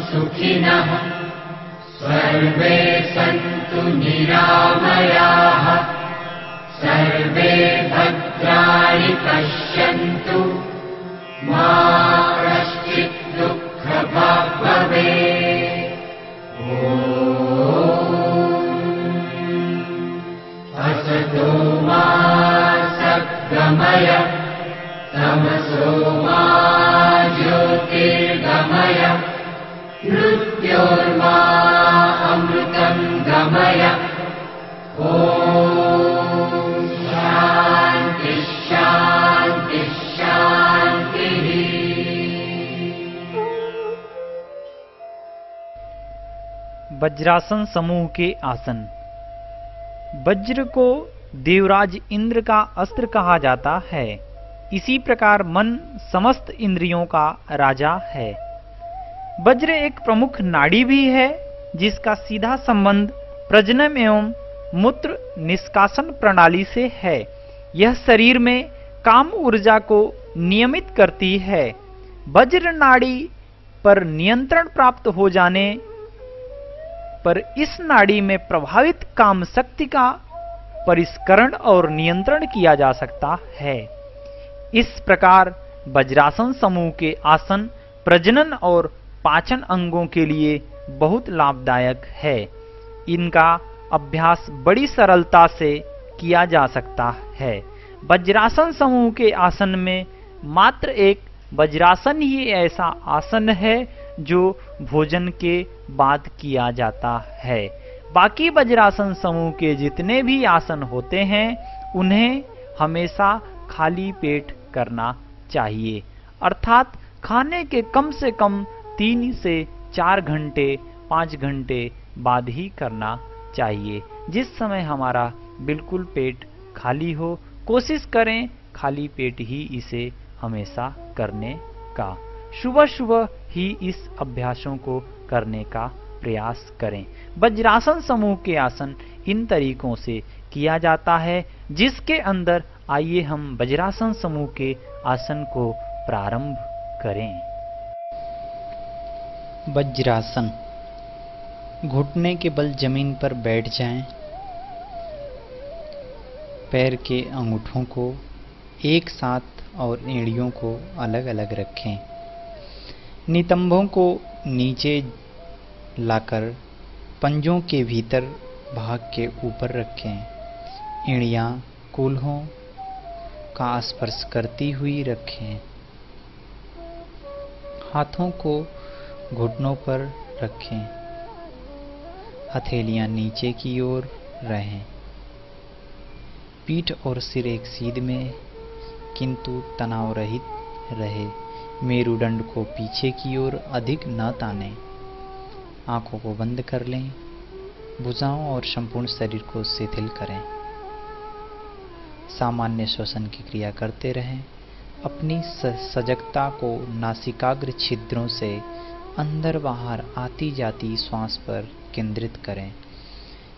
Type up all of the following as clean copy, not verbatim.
सुखिनः सर्वे सन्तु निरामयाः सर्वे भद्राणि पश्यन्तु मा कश्चित् दुःखभाग् भवेत्। असतो मा सद्गमय तमसो मा ज्योतिर्गमय मृत्योर्मा अमृतं गमय। ॐ शान्ति शान्ति शान्तिः। वज्रासन समूह के आसन। वज्र को देवराज इंद्र का अस्त्र कहा जाता है। इसी प्रकार मन समस्त इंद्रियों का राजा है। वज्र एक प्रमुख नाड़ी भी है जिसका सीधा संबंध प्रजनन एवं मूत्र निष्कासन प्रणाली से है। यह शरीर में काम ऊर्जा को नियमित करती है। वज्र नाड़ी पर नियंत्रण प्राप्त हो जाने पर इस नाड़ी में प्रभावित काम शक्ति का परिष्करण और नियंत्रण किया जा सकता है। इस प्रकार वज्रासन समूह के आसन प्रजनन और पाचन अंगों के लिए बहुत लाभदायक है। इनका अभ्यास बड़ी सरलता से किया जा सकता है। वज्रासन समूह के आसन में मात्र एक वज्रासन ही ऐसा आसन है जो भोजन के बाद किया जाता है। बाकी वज्रासन समूह के जितने भी आसन होते हैं उन्हें हमेशा खाली पेट करना चाहिए, अर्थात खाने के कम से कम 3 से 4 घंटे 5 घंटे बाद ही करना चाहिए। जिस समय हमारा बिल्कुल पेट खाली हो, कोशिश करें खाली पेट ही इसे हमेशा करने का। सुबह सुबह ही इस अभ्यासों को करने का प्रयास करें। वज्रासन समूह के आसन इन तरीकों से किया जाता है, जिसके अंदर आइए हम वज्रासन समूह के आसन को प्रारंभ करें। वज्रासन। घुटने के बल जमीन पर बैठ जाएं। पैर के अंगूठों को एक साथ और एड़ियों को अलग अलग रखें। नितंबों को नीचे लाकर पंजों के भीतर भाग के ऊपर रखें। एड़ियां कूल्हों का स्पर्श करती हुई रखें। हाथों को घुटनों पर रखें। हथेलियां नीचे की ओर रहें। पीठ और सिर एक सीध में किंतु तनाव रहित रहे। मेरुदंड को पीछे की ओर अधिक न तानें। आंखों को बंद कर लें। भुजाओं और संपूर्ण शरीर को शिथिल करें। सामान्य श्वसन की क्रिया करते रहें। अपनी सजगता को नासिकाग्र छिद्रों से अंदर बाहर आती जाती श्वास पर केंद्रित करें।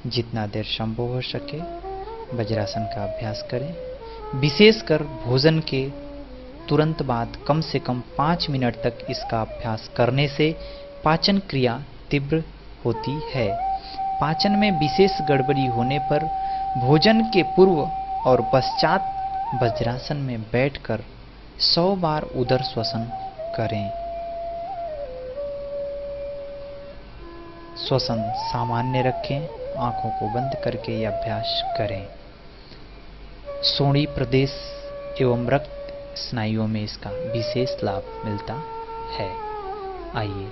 जितना देर संभव हो सके वज्रासन का अभ्यास करें। विशेषकर भोजन के तुरंत बाद कम से कम 5 मिनट तक इसका अभ्यास करने से पाचन क्रिया तीव्र होती है। पाचन में विशेष गड़बड़ी होने पर भोजन के पूर्व और पश्चात वज्रासन में बैठकर 100 बार उदर श्वसन करें। श्वसन सामान्य रखें। आंखों को बंद करके यह अभ्यास करें। सोनी प्रदेश एवं रक्त स्नायुओं में इसका विशेष लाभ मिलता है। आइए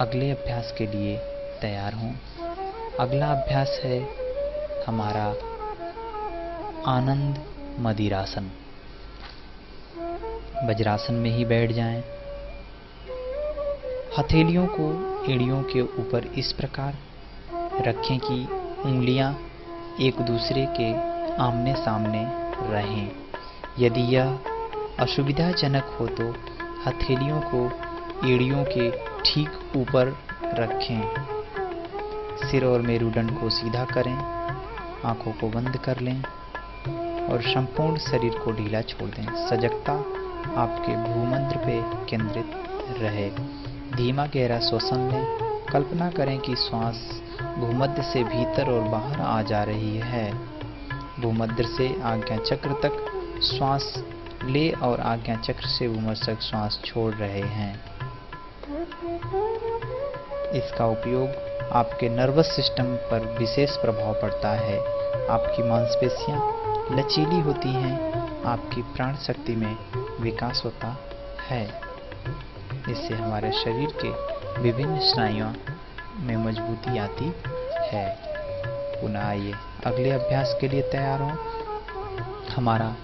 अगले अभ्यास के लिए तैयार हों। अगला अभ्यास है हमारा आनंद मदिरासन। वज्रासन में ही बैठ जाएं। हथेलियों को एड़ियों के ऊपर इस प्रकार रखें कि उंगलियां एक दूसरे के आमने सामने रहें। यदि यह असुविधाजनक हो तो हथेलियों को एड़ियों के ठीक ऊपर रखें। सिर और मेरुदंड को सीधा करें। आंखों को बंद कर लें और संपूर्ण शरीर को ढीला छोड़ दें। सजगता आपके भूमंत्र पे केंद्रित रहे। धीमा गहरा श्वसन लें। कल्पना करें कि श्वास भूमध्य से भीतर और बाहर आ जा रही है। भूमध्य से आज्ञा चक्र तक श्वास ले और आज्ञा चक्र से भूमध्य तक श्वास छोड़ रहे हैं। इसका उपयोग आपके नर्वस सिस्टम पर विशेष प्रभाव पड़ता है। आपकी मांसपेशियां लचीली होती हैं, आपकी प्राण शक्ति में विकास होता है। इससे हमारे शरीर के विभिन्न स्नायुओं में मजबूती आती है। पुनः आइए अगले अभ्यास के लिए तैयार हो। हमारा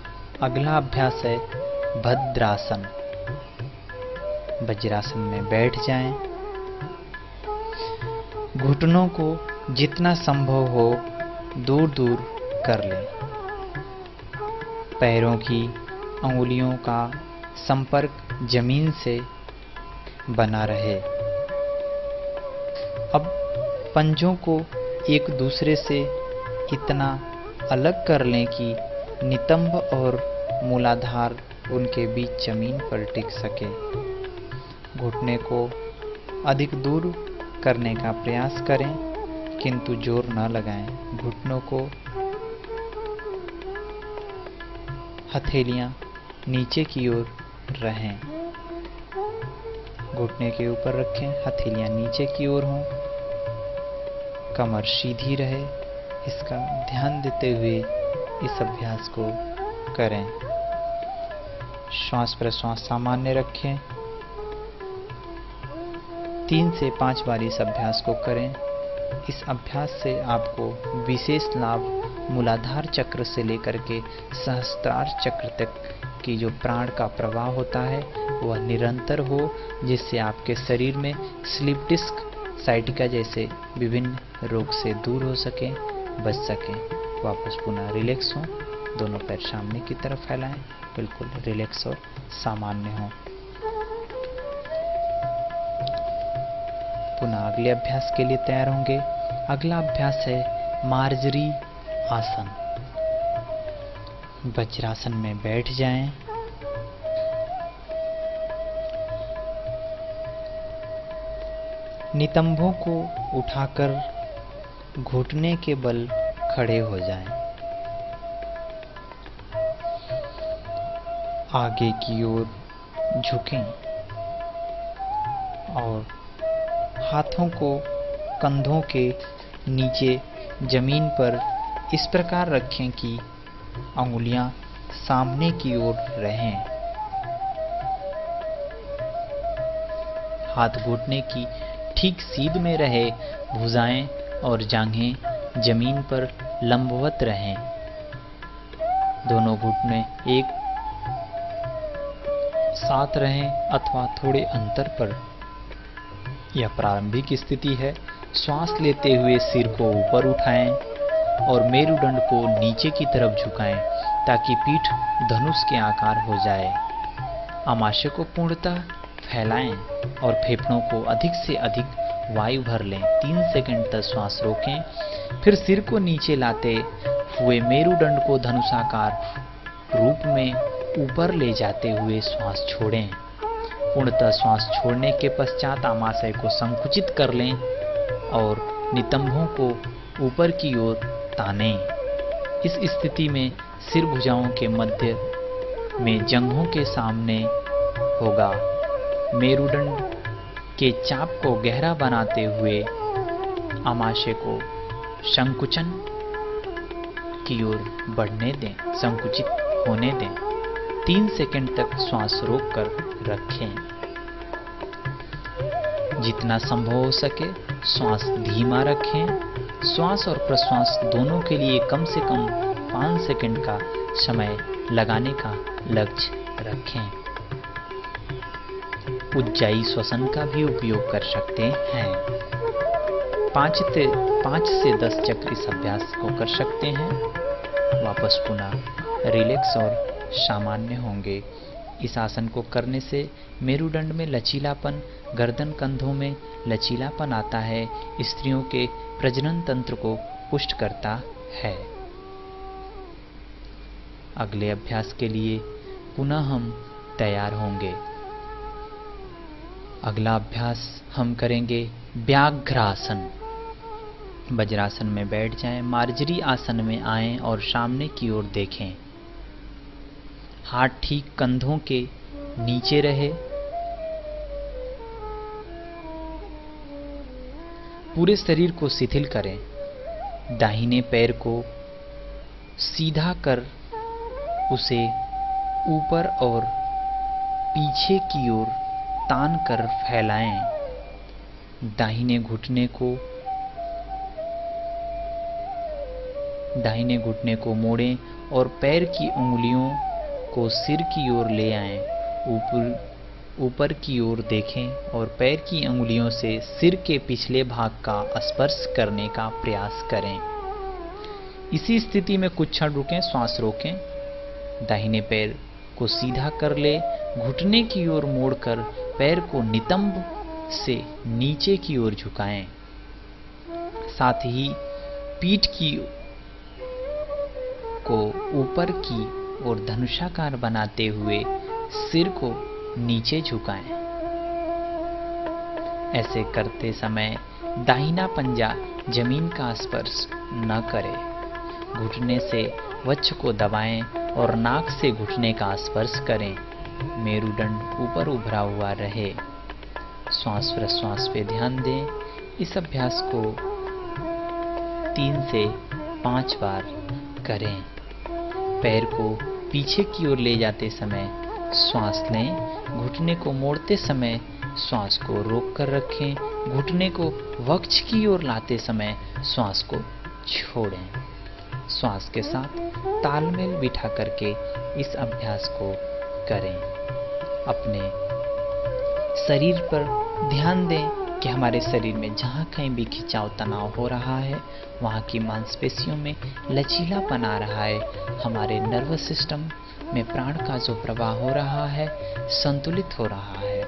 अगला अभ्यास है भद्रासन। वज्रासन में बैठ जाएं। घुटनों को जितना संभव हो दूर दूर कर लें। पैरों की अंगुलियों का संपर्क जमीन से बना रहे। अब पंजों को एक दूसरे से इतना अलग कर लें कि नितंब और मूलाधार उनके बीच जमीन पर टिक सके। घुटने को अधिक दूर करने का प्रयास करें, किंतु जोर न लगाएं। घुटनों को हथेलियां नीचे की ओर रहें। घुटने के ऊपर रखें, हथेलियां नीचे की ओर हों, कमर सीधी रहे। इसका ध्यान देते हुए इस अभ्यास को करें। श्वास प्रश्वास सामान्य रखें। 3 से 5 बार इस अभ्यास को करें। इस अभ्यास से आपको विशेष लाभ मूलाधार चक्र से लेकर के सहस्त्रार चक्र तक की जो प्राण का प्रवाह होता है वह निरंतर हो, जिससे आपके शरीर में स्लीप डिस्क, साइटिका जैसे विभिन्न रोग से दूर हो सके, बच सके। वापस पुनः रिलैक्स हो। दोनों पैर सामने की तरफ फैलाएं, बिल्कुल रिलैक्स और सामान्य हो। पुनः अगले अभ्यास के लिए तैयार होंगे। अगला अभ्यास है मार्जरी आसन। वज्रासन में बैठ जाएं। नितंबों को उठाकर घुटने के बल खड़े हो जाएं। आगे की ओर झुकें और हाथों को कंधों के नीचे जमीन पर इस प्रकार रखें कि अंगुलियां सामने की ओर रहें। हाथ घुटने की ठीक सीध में रहे। भुजाएं और जांघें जमीन पर लंबवत रहें। दोनों घुटने एक साथ रहें अथवा थोड़े अंतर पर। यह प्रारंभिक स्थिति है। श्वास लेते हुए सिर को ऊपर उठाएं और मेरुदंड को नीचे की तरफ झुकाएं ताकि पीठ धनुष के आकार हो जाए। आमाशय को पूर्णतः फैलाएं और फेफड़ों को अधिक से अधिक वायु भर लें। 3 सेकंड तक श्वास रोकें। फिर सिर को नीचे लाते हुए मेरुदंड को धनुषाकार रूप में ऊपर ले जाते हुए श्वास छोड़ें। पूर्णतः श्वास छोड़ने के पश्चात आमाशय को संकुचित कर लें और नितंबों को ऊपर की ओर तानें। इस स्थिति में सिर भुजाओं के मध्य में जंघों के सामने होगा। मेरुदंड के चाप को गहरा बनाते हुए आमाशय को संकुचन की ओर बढ़ने दें, संकुचित होने दें। 3 सेकंड तक श्वास रोककर रखें। जितना संभव हो सके श्वास धीमा रखें। श्वास और प्रश्वास दोनों के लिए कम से कम 5 सेकंड का समय लगाने का लक्ष्य रखें। उज्जाई श्वसन का भी उपयोग कर सकते हैं। 5 से 10 चक्र इस अभ्यास को कर सकते हैं। वापस पुनः रिलैक्स और सामान्य होंगे। इस आसन को करने से मेरुदंड में लचीलापन, गर्दन कंधों में लचीलापन आता है। स्त्रियों के प्रजनन तंत्र को पुष्ट करता है। अगले अभ्यास के लिए पुनः हम तैयार होंगे। अगला अभ्यास हम करेंगे व्याघ्रासन। वज्रासन में बैठ जाएं, मार्जरी आसन में आएं और सामने की ओर देखें। हाथ ठीक कंधों के नीचे रहे। पूरे शरीर को शिथिल करें। दाहिने पैर को सीधा कर उसे ऊपर और पीछे की ओर तान कर फैलाएं। दाहिने घुटने को मोड़ें और पैर की उंगलियों को सिर की ओर ले आएं। ऊपर की ओर देखें और पैर की उंगलियों से सिर के पिछले भाग का स्पर्श करने का प्रयास करें। इसी स्थिति में कुछ क्षण रुकें, श्वास रोकें। दाहिने पैर को सीधा कर ले, घुटने की ओर मोड़कर पैर को नितंब से नीचे की ओर झुकाएं। साथ ही पीठ को ऊपर की ओर धनुषाकार बनाते हुए सिर को नीचे झुकाएं। ऐसे करते समय दाहिना पंजा जमीन का स्पर्श न करे। घुटने से वक्ष को दबाएं और नाक से घुटने का स्पर्श करें। मेरुदंड ऊपर उभरा हुआ रहे। श्वास प्रश्वास पे ध्यान दें। इस अभ्यास को 3 से 5 बार करें। पैर को पीछे की ओर ले जाते समय श्वास लें। घुटने को मोड़ते समय श्वास को रोक कर रखें। घुटने को वक्ष की ओर लाते समय श्वास को छोड़ें। श्वास के साथ तालमेल बिठा करके इस अभ्यास को करें। अपने शरीर पर ध्यान दें कि हमारे शरीर में जहाँ कहीं भी खिंचाव तनाव हो रहा है, वहाँ की मांसपेशियों में लचीलापन आ रहा है। हमारे नर्वस सिस्टम में प्राण का जो प्रवाह हो रहा है संतुलित हो रहा है।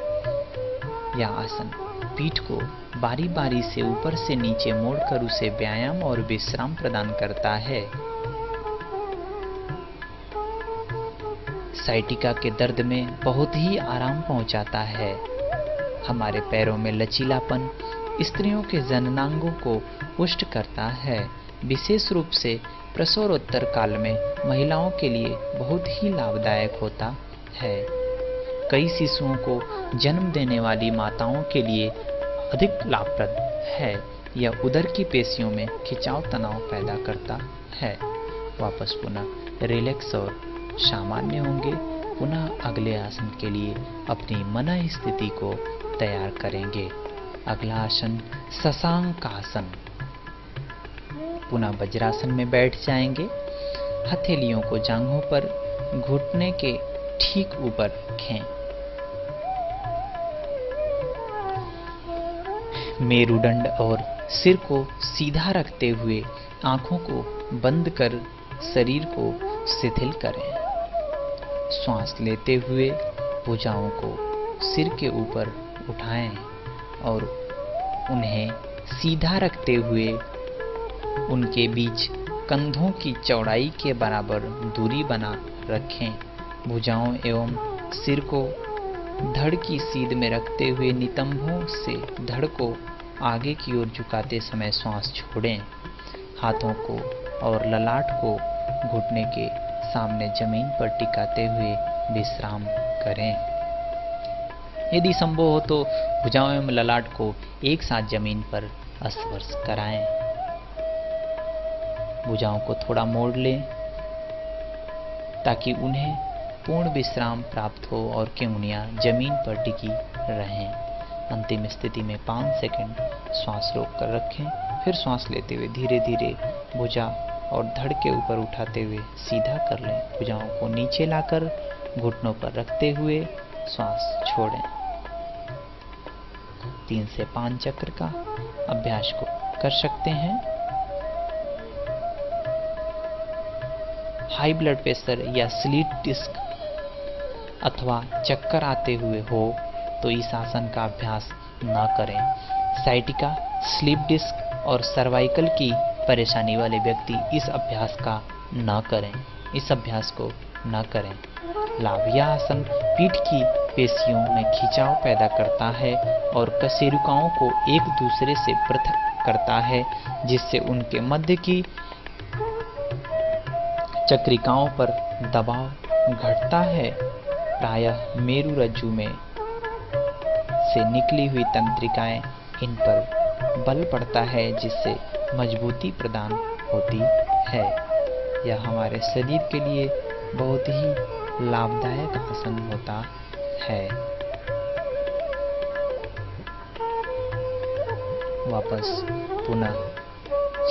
यह आसन पीठ को बारी बारी से ऊपर से नीचे मोड़कर उसे व्यायाम और विश्राम प्रदान करता है। साइटिका के दर्द में बहुत ही आराम पहुंचाता है। हमारे पैरों में लचीलापन स्त्रियों के जननांगों को पुष्ट करता है। विशेष रूप से प्रसवोत्तर काल में महिलाओं के लिए बहुत ही लाभदायक होता है। कई शिशुओं को जन्म देने वाली माताओं के लिए अधिक लाभप्रद है। यह उदर की पेशियों में खिंचाव तनाव पैदा करता है। वापस पुनः रिलैक्स और सामान्य होंगे। पुनः अगले आसन के लिए अपनी मन स्थिति को तैयार करेंगे। अगला आसन शशांकासन। पुनः वज्रासन में बैठ जाएंगे। हथेलियों को जांघों पर घुटने के ठीक ऊपर रखें। मेरुदंड और सिर को सीधा रखते हुए आंखों को बंद कर शरीर को शिथिल करें। श्वास लेते हुए भुजाओं को सिर के ऊपर उठाएं और उन्हें सीधा रखते हुए उनके बीच कंधों की चौड़ाई के बराबर दूरी बना रखें। भुजाओं एवं सिर को धड़ की सीध में रखते हुए नितंबों से धड़ को आगे की ओर झुकाते समय श्वास छोड़ें। हाथों को और ललाट को घुटने के सामने जमीन पर टिकाते हुए विश्राम करें। यदि संभव हो तो भुजाओं एवं ललाट को एक साथ जमीन पर स्पर्श कराएं। भुजाओं को थोड़ा मोड़ लें ताकि उन्हें पूर्ण विश्राम प्राप्त हो और केंगुनियां जमीन पर टिकी रहें। अंतिम स्थिति में 5 सेकंड श्वास रोक कर रखें। फिर श्वास लेते हुए धीरे धीरे भुजा और धड़ के ऊपर उठाते हुए सीधा कर लें। भुजाओं को नीचे लाकर घुटनों पर रखते हुए श्वास छोड़ें। 3 से 5 चक्र का अभ्यास को कर सकते हैं। हाई ब्लड प्रेशर या स्लीप डिस्क अथवा चक्कर आते हुए हो तो इस आसन का अभ्यास न करें। साइटिका, स्लीप डिस्क और सर्वाइकल की परेशानी वाले व्यक्ति इस अभ्यास का न करें। इस अभ्यास को न करें। लाभ: यह आसन पीठ की पेशियों में खिंचाव पैदा करता है और कशेरुकाओं को एक दूसरे से पृथक करता है, जिससे उनके मध्य की चक्रिकाओं पर दबाव घटता है। प्रायः मेरु रज्जु में से निकली हुई तंत्रिकाएं इन पर बल पड़ता है, जिससे मजबूती प्रदान होती है। यह हमारे शरीर के लिए बहुत ही लाभदायक आसन होता है। वापस पुनः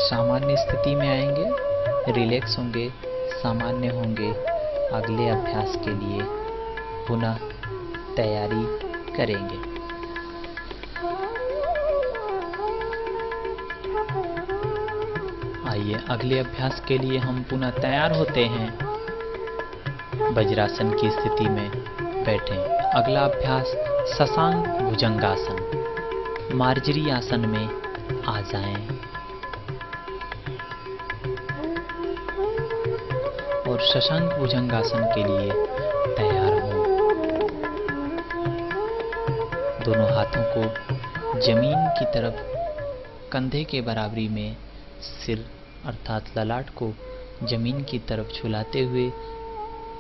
सामान्य स्थिति में आएंगे, रिलैक्स होंगे, सामान्य होंगे। अगले अभ्यास के लिए पुनः तैयारी करेंगे। आइए अगले अभ्यास के लिए हम पुनः तैयार होते हैं। वज्रासन की स्थिति में बैठें। अगला अभ्यास शशांक भुजंगासन। मार्जरी आसन में आ जाएं और शशांक भुजंगासन के लिए तैयार हों। दोनों हाथों को जमीन की तरफ कंधे के बराबरी में, सिर अर्थात ललाट को जमीन की तरफ झुलाते हुए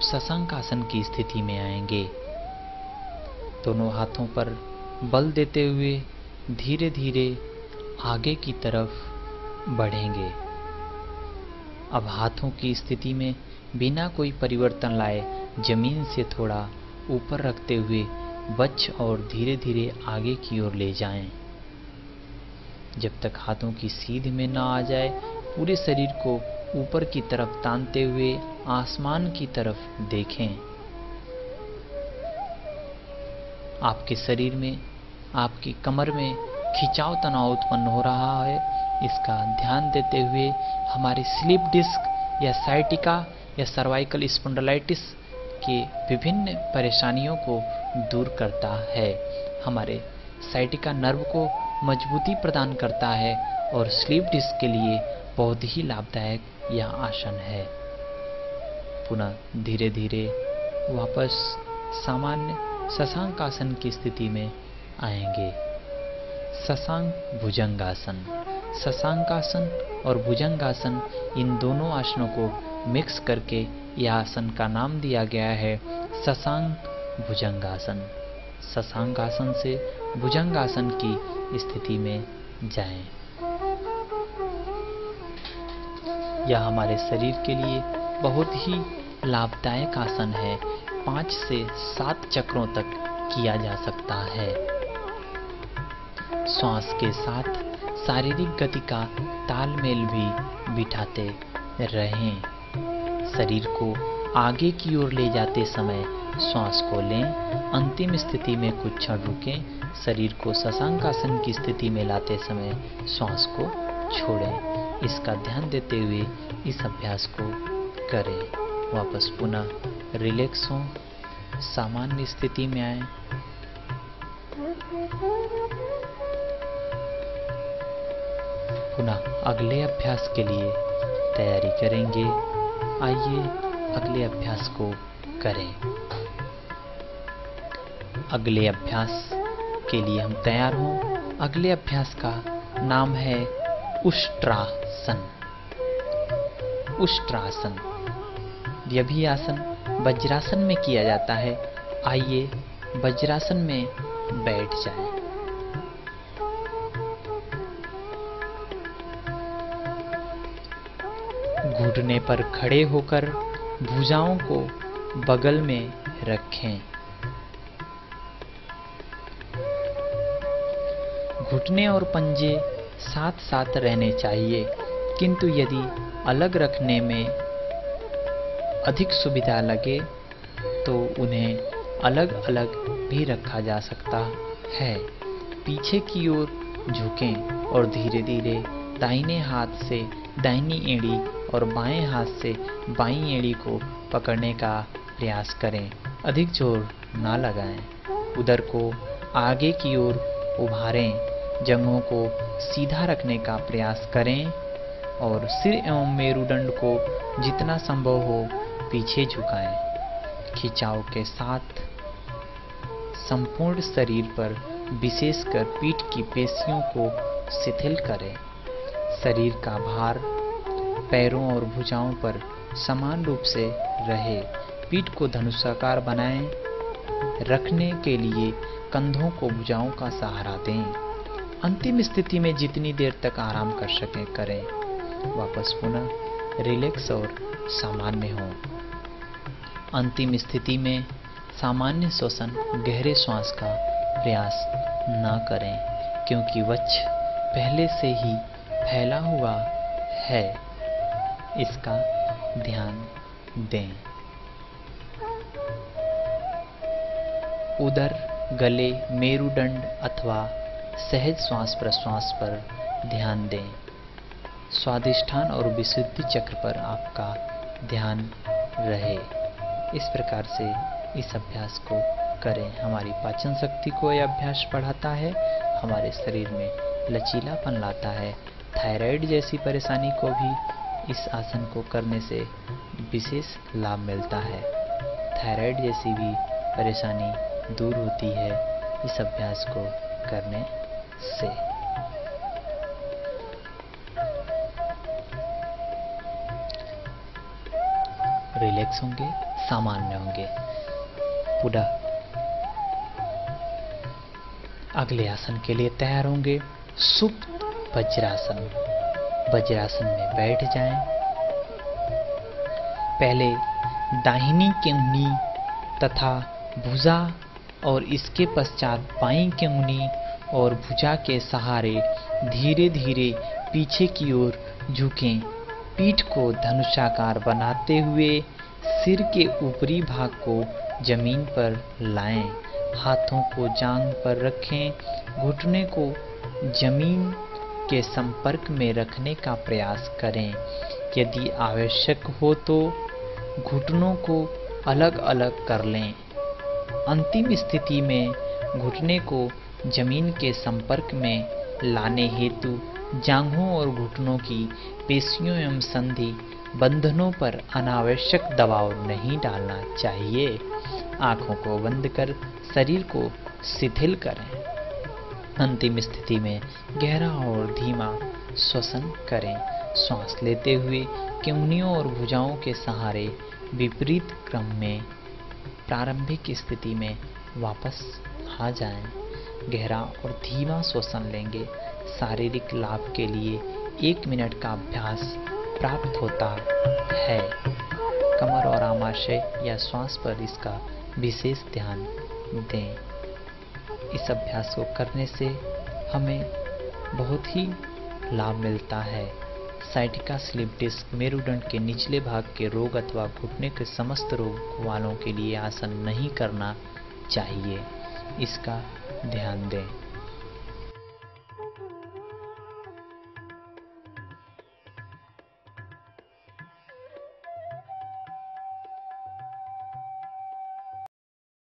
शशांक आसन की स्थिति में आएंगे। दोनों हाथों पर बल देते हुए धीरे धीरे आगे की तरफ बढ़ेंगे। अब हाथों की स्थिति में बिना कोई परिवर्तन लाए जमीन से थोड़ा ऊपर रखते हुए वक्ष और धीरे धीरे आगे की ओर ले जाएं। जब तक हाथों की सीध में न आ जाए, पूरे शरीर को ऊपर की तरफ तानते हुए आसमान की तरफ देखें। आपके शरीर में, आपकी कमर में खिंचाव तनाव उत्पन्न हो रहा है, इसका ध्यान देते हुए हमारी स्लीप डिस्क या साइटिका या सर्वाइकल स्पॉन्डिलाइटिस के विभिन्न परेशानियों को दूर करता है। हमारे साइटिका नर्व को मजबूती प्रदान करता है और स्लीप डिस्क के लिए बहुत ही लाभदायक यह आसन है। पुनः धीरे धीरे वापस सामान्य शशांक आसन की स्थिति में आएंगे। शशांक भुजंगासन। शशांकासन और भुजंगासन, इन दोनों आसनों को मिक्स करके यह आसन का नाम दिया गया है शशांक भुजंगासन। शशांकासन से भुजंगासन की स्थिति में जाएं। यह हमारे शरीर के लिए बहुत ही लाभदायक आसन है। 5 से 7 चक्रों तक किया जा सकता है। श्वास के साथ शारीरिक गति का तालमेल भी बिठाते रहें। शरीर को आगे की ओर ले जाते समय श्वास को लें। अंतिम स्थिति में कुछ क्षण रुकें। शरीर को शशांकासन की स्थिति में लाते समय श्वास को छोड़ें। इसका ध्यान देते हुए इस अभ्यास को करें। वापस पुनः रिलैक्स हों, सामान्य स्थिति में आएं। पुनः अगले अभ्यास के लिए तैयारी करेंगे। आइए अगले अभ्यास को करें। अगले अभ्यास के लिए हम तैयार हों। अगले अभ्यास का नाम है उष्ट्रासन। उष्ट्रासन, यह भी आसन वज्रासन में किया जाता है। आइए वज्रासन में बैठ जाएं। घुटने पर खड़े होकर भुजाओं को बगल में रखें। घुटने और पंजे साथ साथ रहने चाहिए, किंतु यदि अलग रखने में अधिक सुविधा लगे तो उन्हें अलग अलग भी रखा जा सकता है। पीछे की ओर झुकें और धीरे धीरे दाहिने हाथ से दाहिनी एड़ी और बाएं हाथ से बाईं एड़ी को पकड़ने का प्रयास करें। अधिक जोर ना लगाएं। उदर को आगे की ओर उभारें। जंघों को सीधा रखने का प्रयास करें और सिर एवं मेरुदंड को जितना संभव हो पीछे झुकाएं। खिंचाव के साथ संपूर्ण शरीर पर, विशेषकर पीठ की पेशियों को शिथिल करें। शरीर का भार पैरों और भुजाओं पर समान रूप से रहे। पीठ को धनुषाकार बनाएं। रखने के लिए कंधों को भुजाओं का सहारा दें। अंतिम स्थिति में जितनी देर तक आराम कर सकें करें। वापस पुनः रिलैक्स और सामान्य हो। अंतिम स्थिति में सामान्य श्वसन, गहरे श्वास का प्रयास न करें, क्योंकि वक्ष पहले से ही फैला हुआ है। इसका ध्यान दें। उदर, गले, मेरुदंड अथवा सहज श्वास प्रश्वास पर ध्यान दें। स्वादिष्ठान और विशुद्धि चक्र पर आपका ध्यान रहे। इस प्रकार से इस अभ्यास को करें। हमारी पाचन शक्ति को यह अभ्यास बढ़ाता है, हमारे शरीर में लचीलापन लाता है। थायराइड जैसी परेशानी को भी इस आसन को करने से विशेष लाभ मिलता है। थायराइड जैसी भी परेशानी दूर होती है इस अभ्यास को करने से। रिलैक्स होंगे, सामान्य होंगे। पुनः अगले आसन के लिए तैयार होंगे। सुप्त वज्रासन। वज्रासन में बैठ जाएं। पहले दाहिनी कंगनी तथा भुजा और इसके पश्चात बाईं कंगनी और भुजा के सहारे धीरे धीरे पीछे की ओर झुकें। पीठ को धनुषाकार बनाते हुए सिर के ऊपरी भाग को जमीन पर लाएं। हाथों को जांघ पर रखें। घुटने को जमीन के संपर्क में रखने का प्रयास करें। यदि आवश्यक हो तो घुटनों को अलग अलग कर लें। अंतिम स्थिति में घुटने को जमीन के संपर्क में लाने हेतु जांघों और घुटनों की पेशियों एवं संधि बंधनों पर अनावश्यक दबाव नहीं डालना चाहिए। आंखों को बंद कर शरीर को शिथिल करें। अंतिम स्थिति में गहरा और धीमा श्वसन करें। श्वास लेते हुए कंगनियों और भुजाओं के सहारे विपरीत क्रम में प्रारंभिक स्थिति में वापस आ जाएं। गहरा और धीमा श्वसन लेंगे। शारीरिक लाभ के लिए 1 मिनट का अभ्यास प्राप्त होता है। कमर और आमाशय या श्वास पर इसका विशेष ध्यान दें। इस अभ्यास को करने से हमें बहुत ही लाभ मिलता है। साइटिका स्लिप डिस्क, मेरुदंड के निचले भाग के रोग अथवा घुटने के समस्त रोग वालों के लिए आसन नहीं करना चाहिए। इसका ध्यान दें।